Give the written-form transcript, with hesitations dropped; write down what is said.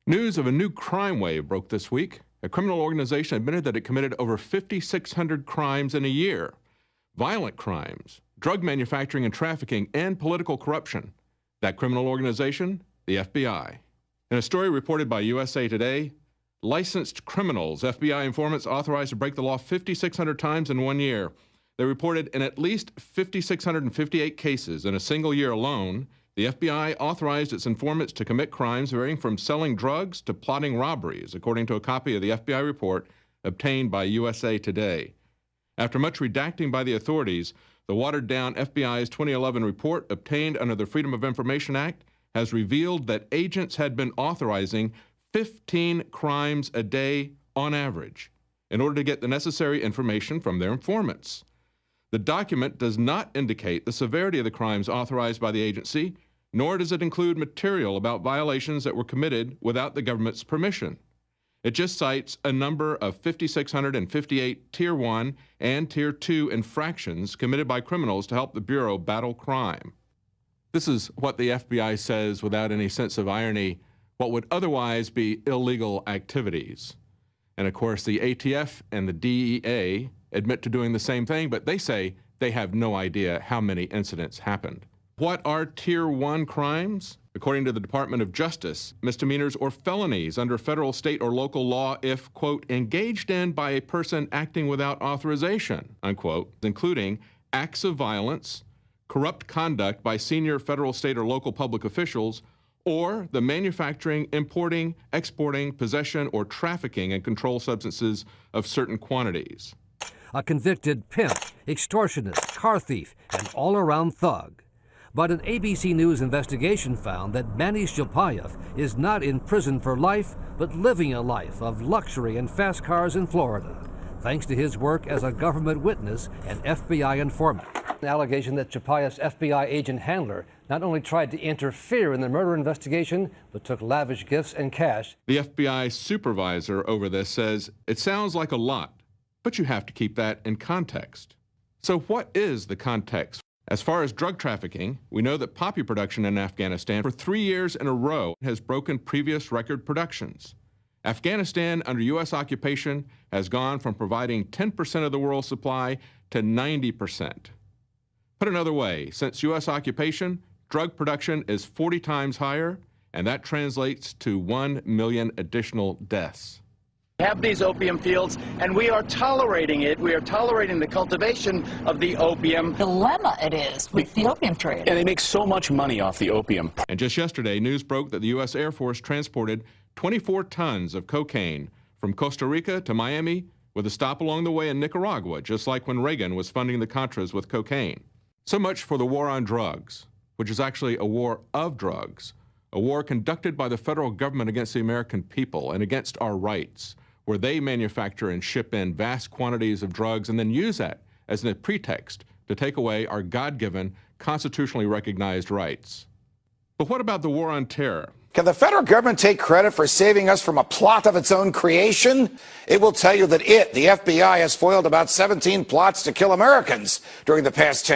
News of a new crime wave broke this week. A criminal organization admitted that it committed over 5,600 crimes in a year. Violent crimes, drug manufacturing and trafficking, and political corruption. That criminal organization? The FBI. In a story reported by USA Today, licensed criminals, FBI informants authorized to break the law 5,600 times in 1 year. They reported in at least 5,658 cases in a single year alone. The FBI authorized its informants to commit crimes varying from selling drugs to plotting robberies, according to a copy of the FBI report obtained by USA Today. After much redacting by the authorities, the watered-down FBI's 2011 report, obtained under the Freedom of Information Act, has revealed that agents had been authorizing 15 crimes a day on average in order to get the necessary information from their informants. The document does not indicate the severity of the crimes authorized by the agency, nor does it include material about violations that were committed without the government's permission. It just cites a number of 5,658 Tier 1 and Tier 2 infractions committed by criminals to help the Bureau battle crime. This is what the FBI says without any sense of irony, what would otherwise be illegal activities. And of course, the ATF and the DEA admit to doing the same thing, but they say they have no idea how many incidents happened. What are Tier 1 crimes? According to the Department of Justice, misdemeanors or felonies under federal, state, or local law if, quote, engaged in by a person acting without authorization, unquote, including acts of violence, corrupt conduct by senior federal, state, or local public officials, or the manufacturing, importing, exporting, possession, or trafficking in controlled substances of certain quantities. A convicted pimp, extortionist, car thief, and all-around thug. But an ABC News investigation found that Manny Shilpayev is not in prison for life, but living a life of luxury and fast cars in Florida, thanks to his work as a government witness and FBI informant. An allegation that Shilpayev's FBI agent handler not only tried to interfere in the murder investigation, but took lavish gifts and cash. The FBI supervisor over this says, it sounds like a lot, but you have to keep that in context. So what is the context? As far as drug trafficking, we know that poppy production in Afghanistan for 3 years in a row has broken previous record productions. Afghanistan, under U.S. occupation, has gone from providing 10% of the world's supply to 90%. Put another way, since U.S. occupation, drug production is 40 times higher, and that translates to 1 million additional deaths. We have these opium fields, and we are tolerating it. We are tolerating the cultivation of the opium. Dilemma it is with the opium trade. And they make so much money off the opium. And just yesterday, news broke that the U.S. Air Force transported 24 tons of cocaine from Costa Rica to Miami with a stop along the way in Nicaragua, just like when Reagan was funding the Contras with cocaine. So much for the war on drugs, which is actually a war of drugs, a war conducted by the federal government against the American people and against our rights, where they manufacture and ship in vast quantities of drugs and then use that as a pretext to take away our God-given, constitutionally recognized rights. But what about the war on terror? Can the federal government take credit for saving us from a plot of its own creation? It will tell you that the FBI, has foiled about 17 plots to kill Americans during the past 10 years.